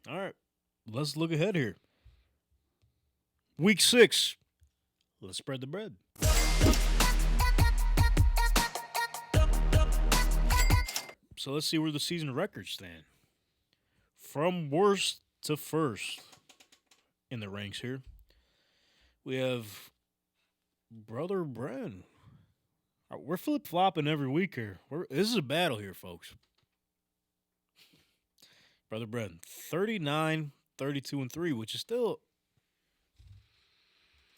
All right, let's look ahead here. Week 6. Let's spread the bread. So let's see where the season records stand. From worst to first in the ranks here, we have Brother Bren. We're flip-flopping every week here. This is a battle here, folks. Brother Bren, 39, 32, and 3, which is still...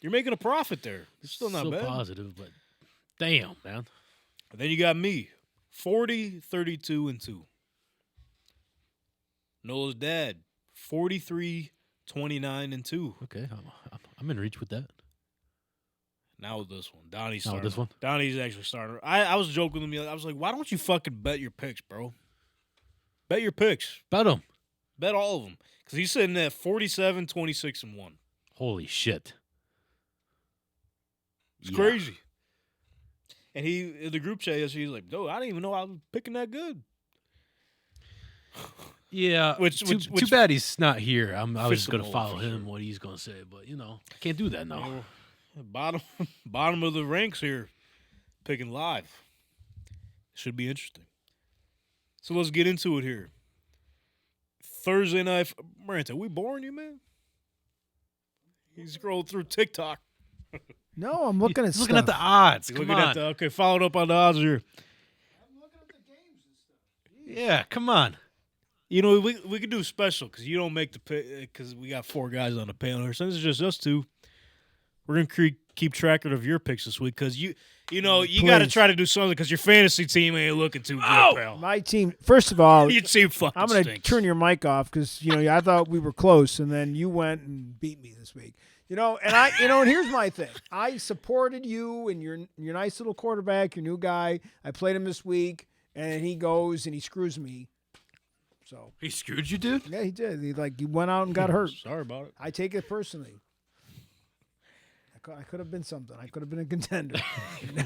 You're making a profit there. It's still not bad. Positive, but damn, man. And then you got me, 40, 32, and 2. Nola's dad, 43, 29, and 2. Okay, I'm in reach with that. Now with this one. Donnie's Now with starting. this one? Donnie's actually starting. I was joking with him. I was like, why don't you fucking bet your picks, bro? Bet your picks. Bet him. Bet all of them. Because he's sitting at 47, 26, and 1. Holy shit. It's crazy. And he, in the group chat yesterday, he's like, "No, I didn't even know I was picking that good." Yeah, Which too bad he's not here. I was just going to mold follow for him, sure. what he's going to say. But, can't do that now. You know, bottom of the ranks here, picking live. Should be interesting. So let's get into it here. Thursday night. Maranta, we boring you, man? He scrolled through TikTok. No, I'm looking at He's looking at the stuff. odds. He's Come looking on. at okay, followed up on the odds here. I'm looking at the games and stuff. Yeah, come on. You know, we could do special because you don't make the pick because we got 4 guys on the panel here. Since it's just us 2, we're gonna keep track of your picks this week because you got to Please. try to do something because your fantasy team ain't looking too good, pal. My team, first of all, Your team fucking I'm going to stinks. turn your mic off because, I thought we were close, and then you went and beat me this week. And and here's my thing. I supported you and your nice little quarterback, your new guy. I played him this week, and he goes and he screws me. So He screwed you, dude? yeah, he did. He went out and got hurt. Sorry about it. I take it personally. I could have been something. I could have been a contender.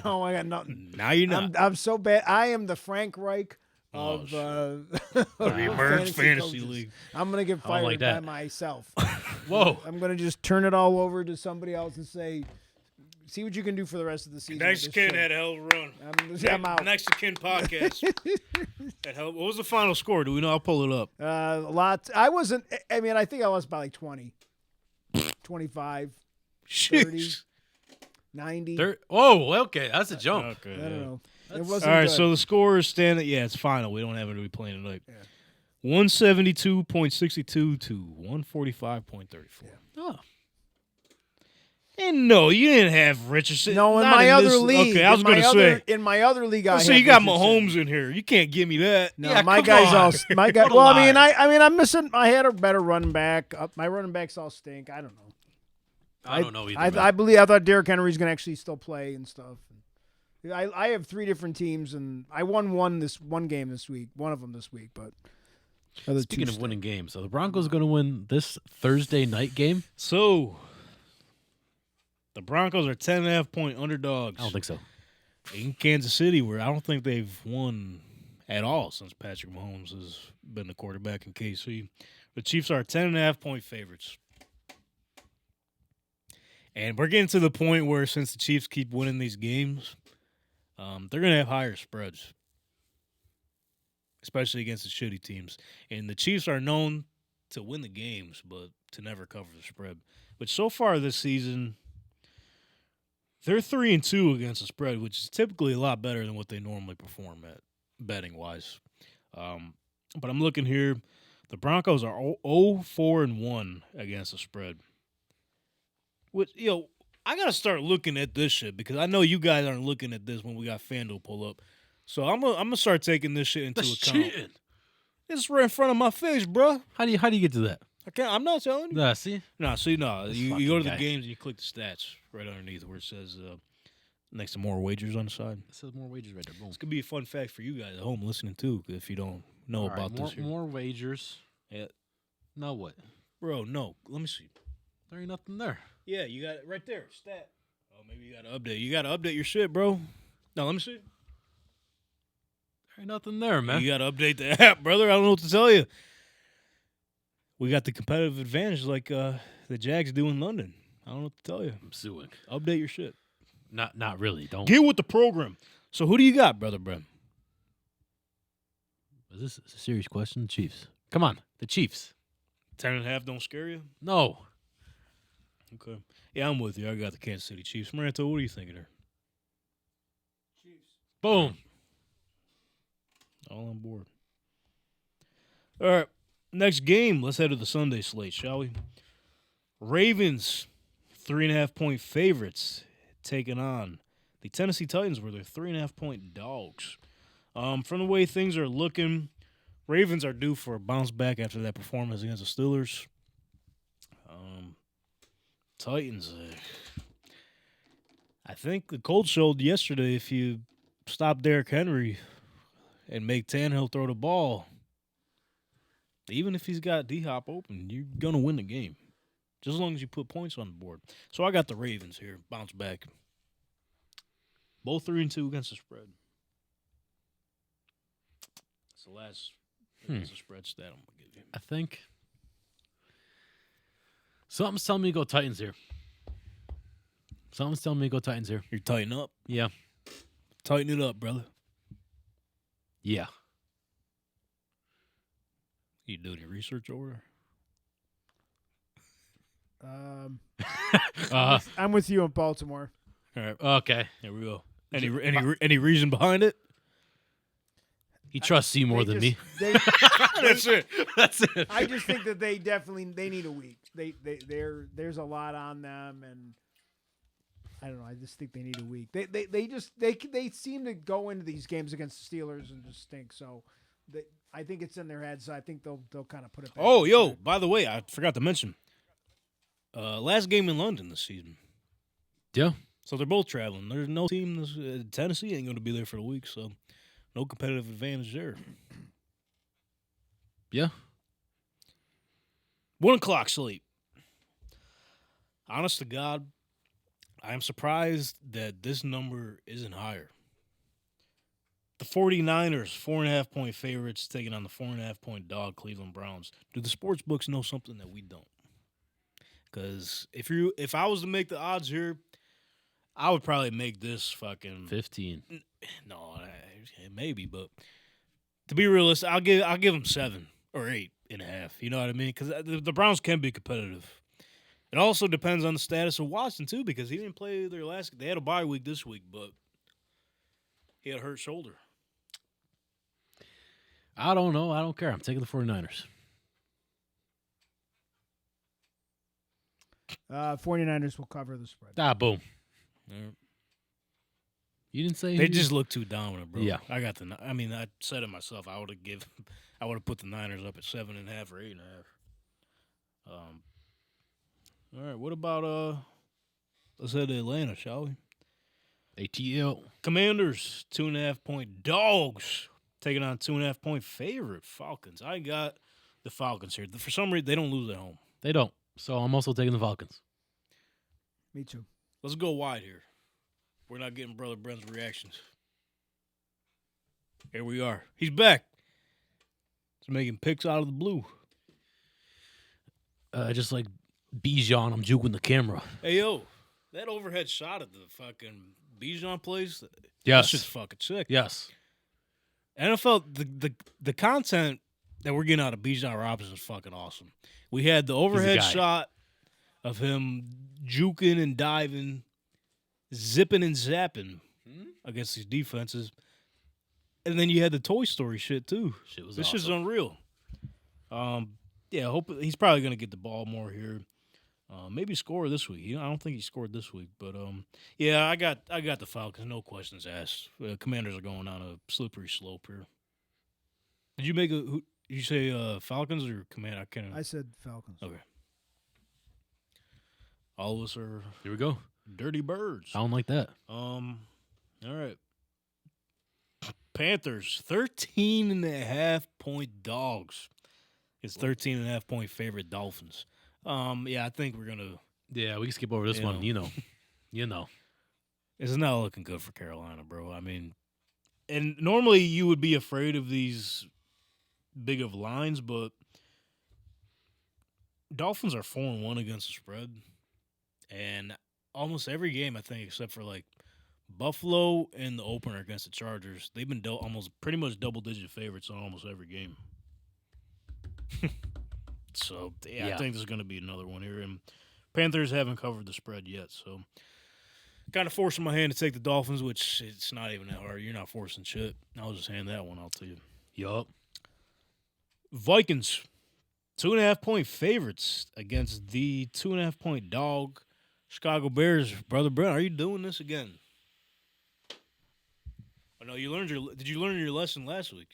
No, I got nothing. Now you're not. I'm so bad. I am the Frank Reich Oh, of the emerged fantasy coaches. league. I'm gonna get I don't fired like by that. myself. Whoa. I'm gonna just turn it all over to somebody else and say, "See what you can do for the rest of the season." with this Mexican shit." had a hell of a run. I'm out. Mexican podcast. What was the final score? Do we know? I'll pull it up. A lot. I wasn't. I mean, I think I lost by like 20, 25, 30, Jeez. 90. Oh, okay. That's a jump. Okay. I don't know. It That's- wasn't All right, good. so the score is standing. Yeah, it's final. We don't have it to be playing tonight. Yeah. 172.62 to 145.34. Oh. And no, you didn't have Richardson. No, in Not my other this- league. Okay, I was in going my to other- say. in my other league, I So had you got Richardson. Mahomes in here. You can't give me that. No, Yeah, my come guys on. all. My guy. What a Well, I mean, liar. I'm missing. I had a better running back. My running backs all stink. I don't know. I don't know either. I man. thought Derrick Henry's gonna actually still play and stuff. I have 3 different teams, and I won one game this week. One of them this week, but other Speaking 2 of stink. winning games, so the Broncos going to win this Thursday night game? So the Broncos are 10.5-point underdogs. I don't think so. In Kansas City, where I don't think they've won at all since Patrick Mahomes has been the quarterback in KC. The Chiefs are 10.5-point favorites. And we're getting to the point where since the Chiefs keep winning these games, they're going to have higher spreads, especially against the shitty teams. And the Chiefs are known to win the games, but to never cover the spread. But so far this season, they're 3-2 against the spread, which is typically a lot better than what they normally perform at betting wise. But I'm looking here. The Broncos are 0-4-1 against the spread. Which, I got to start looking at this shit because I know you guys aren't looking at this when we got FanDuel pull up. So I'm gonna start taking this shit into That's account. cheating. It's right in front of my face, bro. How do you get to that? I'm not telling you. Nah, see? No, see, no. This You fucking go to the guy. games and you click the stats right underneath where it says next to more wagers on the side. It says more wagers right there. Boom. This could be a fun fact for you guys at home listening too, if you don't know All right, about more, this. Here. more wagers. Yeah, Now what? bro. No, let me see. There ain't nothing there. Yeah, you got it right there. Stat. Oh, maybe you got to update. You got to update your shit, bro. No, let me see. There ain't nothing there, man. You got to update the app, brother. I don't know what to tell you. we got the competitive advantage like the Jags do in London. I don't know what to tell you. I'm suing. Update your shit. Not really. Don't. Get with the program. So who do you got, Brother Brem? Is this a serious question? Chiefs. Come on, the Chiefs. 10.5 don't scare you? No. Okay. Yeah, I'm with you. I got the Kansas City Chiefs. Maranto, what are you thinking there? Boom. All on board. All right. Next game. Let's head to the Sunday slate, shall we? Ravens, 3.5-point favorites, taking on the Tennessee Titans, where they're 3.5-point dogs. From the way things are looking, Ravens are due for a bounce back after that performance against the Steelers. Titans, I think the Colts showed yesterday if you stop Derrick Henry and make Tannehill throw the ball, even if he's got D-Hop open, you're going to win the game. Just as long as you put points on the board. So I got the Ravens here, bounce back. Both 3-2 against the spread. That's the last against the spread stat I'm going to give you. I think something's telling me to go Titans here. Something's telling me to go Titans here. You're tighten up. Yeah. Tighten it up, brother. Yeah. You doing your research over Uh, I'm with you in Baltimore. there? All right, okay. here we go. Any reason behind it? He trusts you more than me. That's it. That's it. I just think that they need a week. There's a lot on them, and I don't know. I just think they need a week. They seem to go into these games against the Steelers and just stink. So I think it's in their heads. So I think they'll kind of put it back. Oh, yo, by the way, I forgot to mention. Last game in London this season. Yeah. So they're both traveling. There's no team. Tennessee ain't going to be there for the week, so no competitive advantage there. Yeah. 1 o'clock sleep. Honest to God, I am surprised that this number isn't higher. The 49ers, 4.5-point favorites, taking on the 4.5-point dog Cleveland Browns. Do the sports books know something that we don't? Because if I was to make the odds here, I would probably make this fucking 15. No, maybe, but to be realistic, I'll give them 7 or 8.5. You know what I mean? Because the Browns can be competitive. It also depends on the status of Watson too, because he didn't play their last. They had a bye week this week, but he had a hurt shoulder. I don't know. I don't care. I'm taking the 49ers. 49ers will cover the spread. Boom. You didn't say They just look too dominant, bro. Yeah. I said it myself. I would have put the Niners up at 7.5 or 8.5. All right. What about let's head to Atlanta, shall we? ATL. Commanders, 2.5-point dogs, taking on 2.5-point favorite Falcons. I got the Falcons here. For some reason, they don't lose at home. They don't. So I'm also taking the Falcons. Me too. Let's go wide here. We're not getting Brother Brent's reactions. Here we are. He's back. He's making picks out of the blue. Just like Bijan, I'm juking the camera. Hey, yo, that overhead shot at the fucking Bijan place, Yes. that's just fucking sick. Yes. NFL, the content that we're getting out of Bijan Robinson is fucking awesome. We had the overhead guy. shot of him juking and diving, zipping and zapping against these defenses. And then you had the Toy Story shit, too. Shit was This awesome. shit's unreal. Yeah, hope he's probably going to get the ball more here. Maybe score this week. I don't think he scored this week, but yeah, I got the Falcons. No questions asked. Commanders are going on a slippery slope here. Did you make did you say Falcons or Command? I can't. I said Falcons. Okay. All of us are Here we go. dirty birds. I don't like that. All right. Panthers, 13.5-point dogs. It's 13.5-point favorite Dolphins. Yeah, I think we're gonna. Yeah, we can skip over this You one. know. You know. It's not looking good for Carolina, bro. I mean, and normally you would be afraid of these big of lines, but Dolphins are 4-1 against the spread, and almost every game I think, except for like Buffalo and the opener against the Chargers, they've been almost pretty much double-digit favorites on almost every game. So yeah, I think there's going to be another one here, and Panthers haven't covered the spread yet, so kind of forcing my hand to take the Dolphins, which it's not even that hard. You're not forcing shit. I'll just hand that one out to you. Yup. Vikings, 2.5-point favorites against the 2.5-point dog Chicago Bears. Brother Brent, are you doing this again? I know you learned your. Did you learn your lesson last week?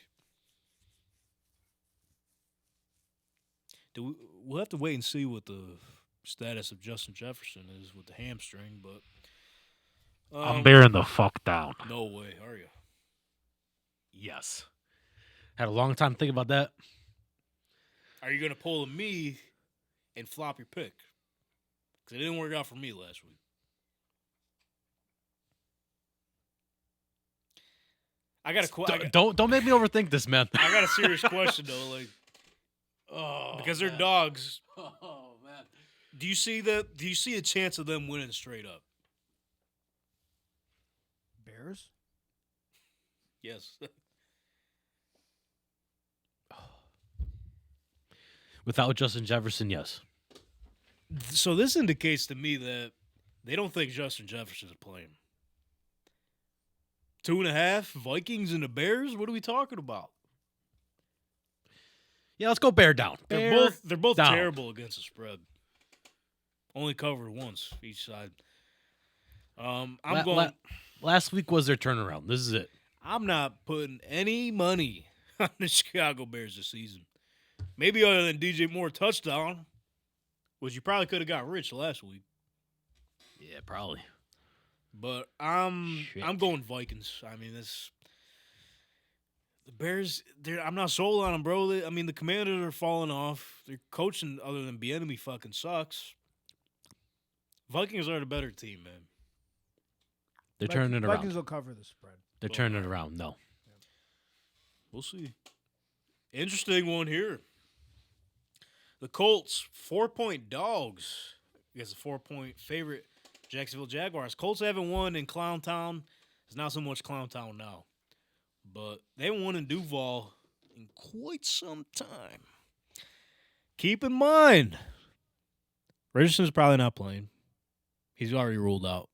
We'll have to wait and see what the status of Justin Jefferson is with the hamstring, but I'm bearing the fuck down. no way, are you? Yes. Had a long time thinking about that. Are you gonna pull a me and flop your pick? Because it didn't work out for me last week. I got a Don't make me overthink this, man. I got a serious question though, like, because they're dogs. Oh man. Do you see a chance of them winning straight up? Bears? Yes. Without Justin Jefferson, yes. So this indicates to me that they don't think Justin Jefferson is playing. 2.5 Vikings and the Bears. What are we talking about? Yeah, let's go bear down. They're both down. terrible against the spread. Only covered once each side. I'm going. Last week was their turnaround. This is it. I'm not putting any money on the Chicago Bears this season. Maybe other than DJ Moore touchdown, which you probably could have got rich last week. Yeah, probably. But I'm going Vikings. I mean, the Bears. I'm not sold on them, bro. The Commanders are falling off. Their coaching, other than Bieniemy, fucking sucks. Vikings are the better team, man. They're turning it around. Vikings will cover the spread. They're turning it around. No. We'll see. Interesting one here. The Colts, 4-point dogs against a 4-point favorite, Jacksonville Jaguars. Colts haven't won in Clown Town. It's not so much Clown Town now. But they haven't won in Duval in quite some time. Keep in mind, Richardson's probably not playing. He's already ruled out.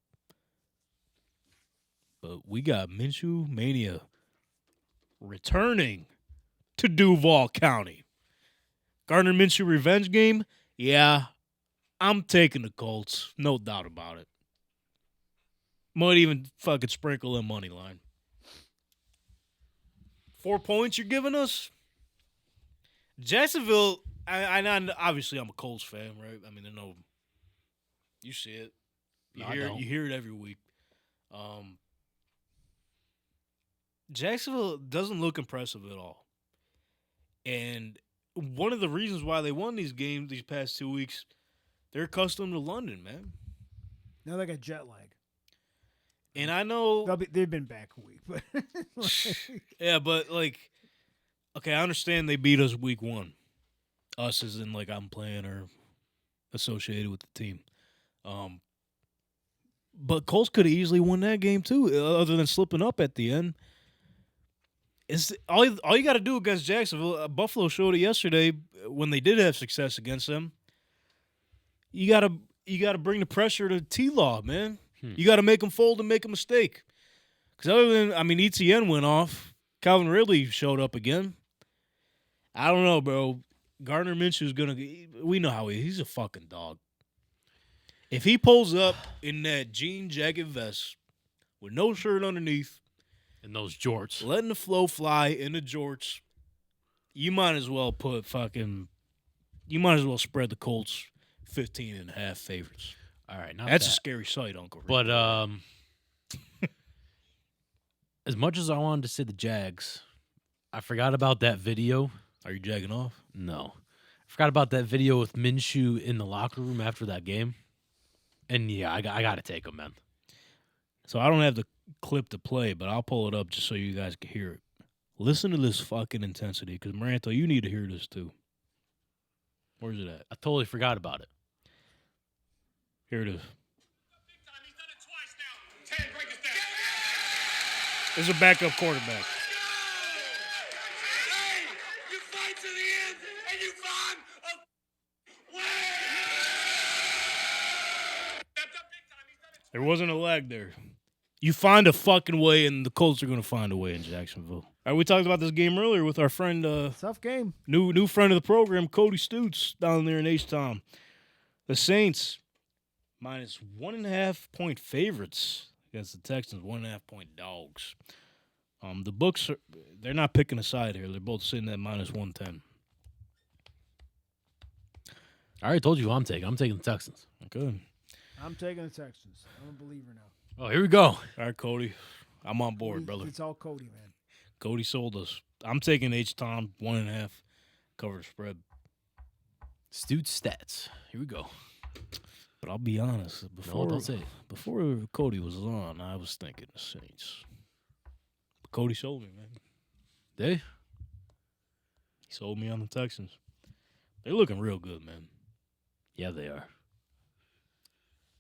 But we got Minshew Mania returning to Duval County. Gardner Minshew revenge game? Yeah, I'm taking the Colts. No doubt about it. Might even fucking sprinkle a money line. 4 points you're giving us? Jacksonville, obviously I'm a Colts fan, right? I mean, you see it. You hear it every week. Jacksonville doesn't look impressive at all. And one of the reasons why they won these games these past 2 weeks, they're accustomed to London, man. Now they got jet lag. And I know They've been back a week, but yeah, but okay, I understand they beat us week 1. Us as in I'm playing or associated with the team. But Colts could have easily won that game too, other than slipping up at the end. All you got to do against Jacksonville. Buffalo showed it yesterday when they did have success against them. You got to bring the pressure to T-Law, man. You got to make them fold and make a mistake. Because other than, ETN went off. Calvin Ridley showed up again. I don't know, bro. Gardner Minshew's going to – we know how he's a fucking dog. If he pulls up in that jean jacket vest with no shirt underneath – and those jorts. letting the flow fly in the jorts, you might as well spread the Colts 15.5 favorites. All right, that's a scary sight, Uncle Rick. But as much as I wanted to say the Jags, I forgot about that video. Are you jagging off? No. I forgot about that video with Minshew in the locker room after that game. And yeah, I got to take him, man. So I don't have the clip to play, but I'll pull it up just so you guys can hear it. Listen to this fucking intensity, because Maranto, you need to hear this too. Where's it at? I totally forgot about it. Here it is. There's a backup quarterback. You fight to the end, and you find a There wasn't a lag there. You find a fucking way, and the Colts are going to find a way in Jacksonville. All right, we talked about this game earlier with our friend, Tough game. new friend of the program, Cody Stutes, down there in H-Town. The Saints, minus 1.5-point favorites against the Texans, 1.5-point dogs. The books, they're not picking a side here. They're both sitting at minus 110. I already told you who I'm taking. I'm taking the Texans. Good. I'm taking the Texans. I'm a believer now. Oh, here we go. All right, Cody. I'm on board, brother. It's all Cody, man. Cody sold us. I'm taking H-Town, 1.5, cover spread. Stute stats. Here we go. But I'll be honest. Before, don't say it. Before Cody was on, I was thinking the Saints. But Cody sold me, man. They? He sold me on the Texans. They're looking real good, man. Yeah, they are.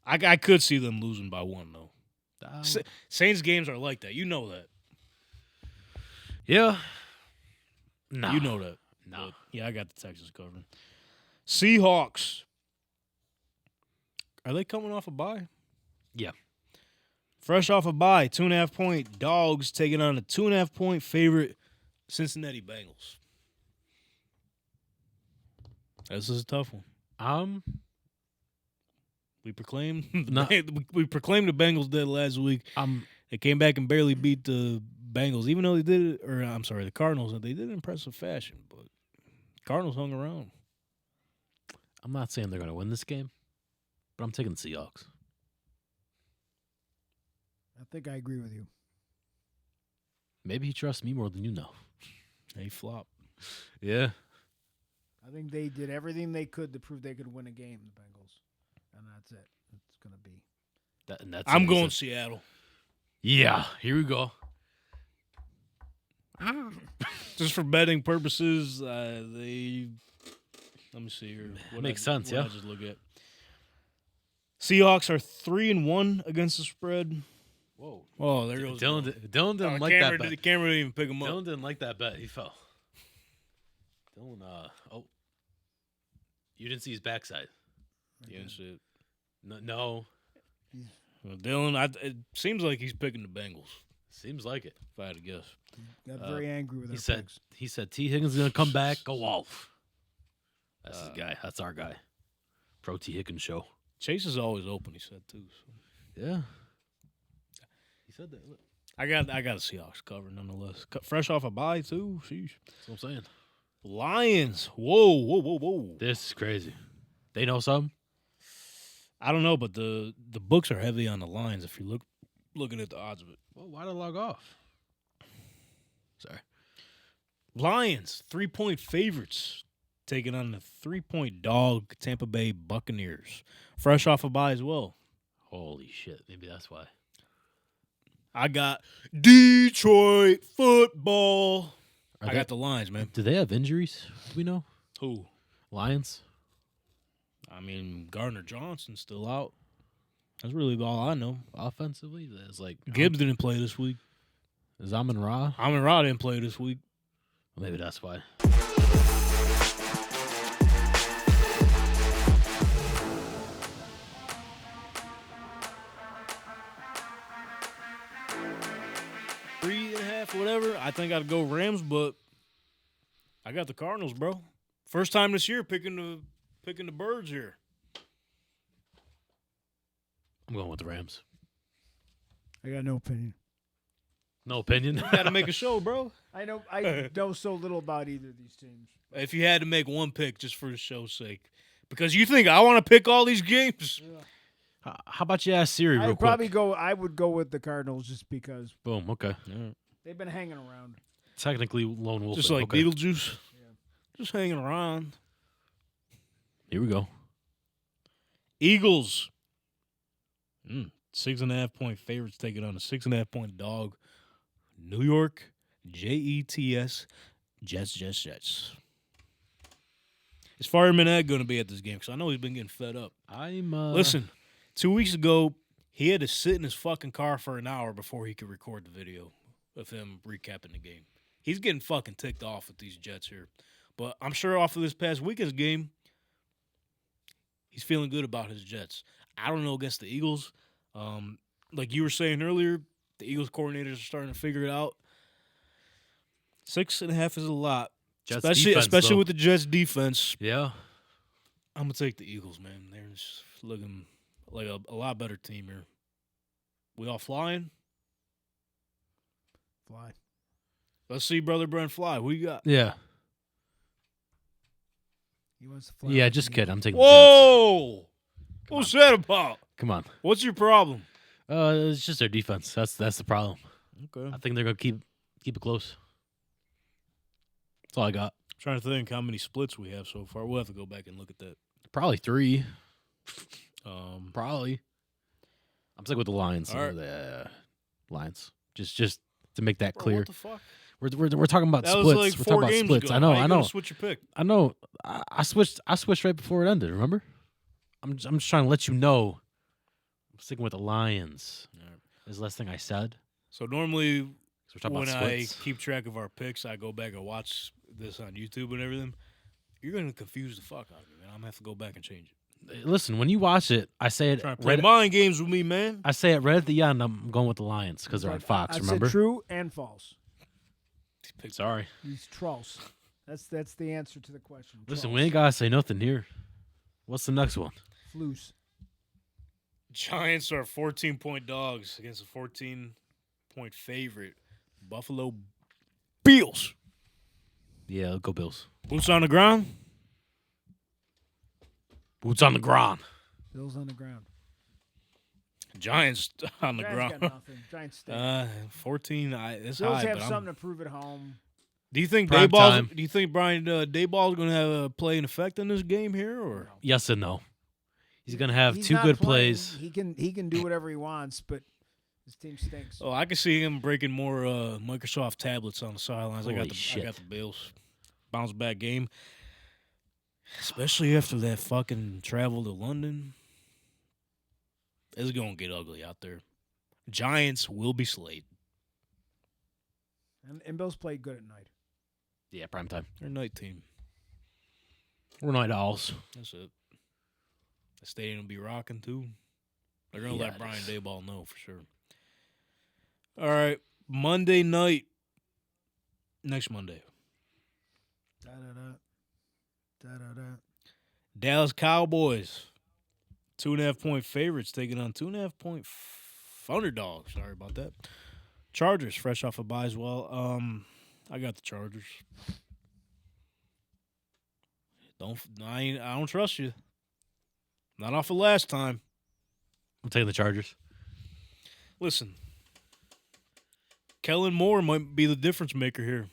I could see them losing by one, though. Saints games are like that. You know that. Yeah. No. You know that. No. But, yeah, I got the Texans covering. Seahawks. Are they coming off a bye? Yeah. Fresh off a bye, 2.5-point dogs taking on a 2.5-point favorite Cincinnati Bengals. This is a tough one. We proclaimed we proclaimed the Bengals dead last week. They came back and barely beat the Bengals, even though they did it. Or I'm sorry, the Cardinals. They did it in impressive fashion, but Cardinals hung around. I'm not saying they're going to win this game, but I'm taking the Seahawks. I think I agree with you. Maybe he trusts me more than you know. They flop. Yeah. I think they did everything they could to prove they could win a game, the Bengals. And that's it. It's going to be. That's I'm it. going Seattle. Yeah. Here we go. Just for betting purposes, they. Let me see here. Makes sense, what yeah. I just look at. Seahawks are 3-1 against the spread. Whoa. Oh, there goes Dylan didn't like camera, that bet. The camera didn't even pick him up. Dylan didn't like that bet. He fell. Dylan, you didn't see his backside. You didn't see it. No. Well, Dylan, it seems like he's picking the Bengals, Seems like it. if I had to guess. Got very angry with He our said picks. he said T. Higgins is gonna come back. Go Wolf. That's his guy. That's our guy. Pro T. Higgins show. Chase is always open, he said, too. So. Yeah. He said that. Look. I got a Seahawks cover, nonetheless. Fresh off a bye, too. Sheesh. That's what I'm saying. Lions. Whoa. This is crazy. They know something? I don't know, but the books are heavy on the Lions if you're looking at the odds of it. Well, why did I log off? Sorry. Lions, 3-point favorites, taking on the 3-point dog Tampa Bay Buccaneers. Fresh off a bye as well. Holy shit. Maybe that's why. I got Detroit football. I got the Lions, man. Do they have injuries? Do we know? Who? Lions? I mean, Gardner Johnson's still out. That's really all I know. Offensively? It's like Gibbs didn't play this week. Zaman Ra? Amon-Ra didn't play this week. Maybe that's why. Three and a half, whatever. I think I'd go Rams, but I got the Cardinals, bro. First time this year picking the birds here. I'm going with the Rams. I got no opinion. No opinion? You got to make a show, bro. I know so little about either of these teams. If you had to make one pick just for the show's sake. Because you think I want to pick all these games. How about you ask Siri real quick? I would go with the Cardinals just because Boom, okay. they've been hanging around. Technically Lone Wolf. Just like okay. Beetlejuice. Yeah. Just hanging around. Here we go. Eagles. 6.5-point favorites taking on a 6.5-point dog. New York, Jets. Jets. Is Fireman Ed going to be at this game? Because I know he's been getting fed up. Listen, 2 weeks ago, he had to sit in his fucking car for an hour before he could record the video of him recapping the game. He's getting fucking ticked off with these Jets here. But I'm sure off of this past weekend's game, he's feeling good about his Jets. I don't know against the Eagles. Like you were saying earlier, the Eagles coordinators are starting to figure it out. 6.5 is a lot. Jets especially defense, though. with the Jets defense. Yeah. I'm going to take the Eagles, man. They're just looking like a lot better team here. We all flying? Fly. Let's see Brother Brent fly. Who you got? Yeah. He wants to fly. Yeah, with just me. kidding. I'm taking the Jets. Whoa! What's that about? Come on. What's your problem? It's just their defense. That's the problem. Okay. I think they're gonna keep it close. That's all I got. I'm trying to think how many splits we have so far. We'll have to go back and look at that. Probably 3. Probably. I'm sticking with the Lions. All right. The Lions. Just to make that Bro, clear. what the fuck? We're talking about That splits. was like we're 4 talking about games splits. ago. I know. How you I gonna know. switch your pick. I know. I switched right before it ended. Remember? I'm just trying to let you know. I'm sticking with the Lions. All right. Is the last thing I said. So normally So we're talking when about I splits. keep track of our picks, I go back and watch this on YouTube and everything. You're going to confuse the fuck out of me, man. I'm going to have to go back and change it. Listen, when you watch it, I say it Trying to play right. mind games with me, man. I say it right at the end. I'm going with the Lions because they're on Fox. I Remember? said true and false. Sorry. He's trolls. That's the answer to the question. Listen, Trolls. we ain't gotta say nothing here. What's the next one? Floos. Giants are 14-point dogs against a 14-point favorite. Buffalo Bills. Yeah, go Bills. Boots on the ground. Boots on the ground. Bills on the ground. Giants on the Giants ground. got nothing. Giants stink. 14. It's Bills high, have but something to prove at home. Do you think Prime time. Do you think Brian Dayball's going to have a play and effect in this game here, or Yes and no. He's gonna have He's 2 not good playing. plays. He can do whatever he wants, but his team stinks. Oh, I can see him breaking more Microsoft tablets on the sidelines. I Holy got shit. the Bills. Bounce back game. Especially after that fucking travel to London. It's going to get ugly out there. Giants will be slayed. And Bills play good at night. Yeah, prime time. They're a night team. We're night owls. That's it. The stadium will be rocking, too. They're going to Yeah, let it Brian is. Daboll know for sure. All right. Monday night. Next Monday. Da-da-da. Da-da-da. Dallas Cowboys, 2.5-point favorites taking on 2.5-point underdogs. Sorry about that. Chargers, fresh off a bye as well. I got the Chargers. I don't trust you. Not off of last time. I'm taking the Chargers. Listen, Kellen Moore might be the difference maker here.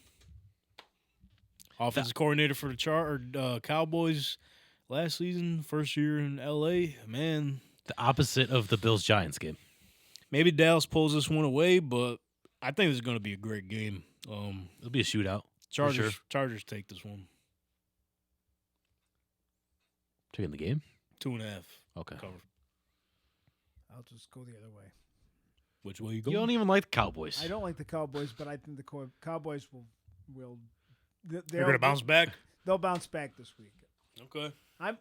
Offensive coordinator for the Cowboys last season, first year in L.A. Man, The opposite of the Bills Giants game. maybe Dallas pulls this one away, but I think this is going to be a great game. It'll be a shootout. Chargers, sure. Chargers take this one. Taking the game. 2.5 Okay. cover. I'll just go the other way. Which way you You going? don't even like the Cowboys. I don't like the Cowboys, but I think the Cowboys will. They're going to bounce back? They'll bounce back this week. Okay. I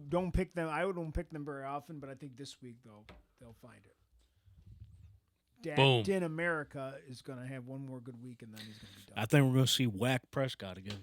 don't pick them. I don't pick them very often, but I think this week they'll find it. Boom. Dan America is going to have one more good week, and then he's going to be done. I think we're going to see Whack Prescott again.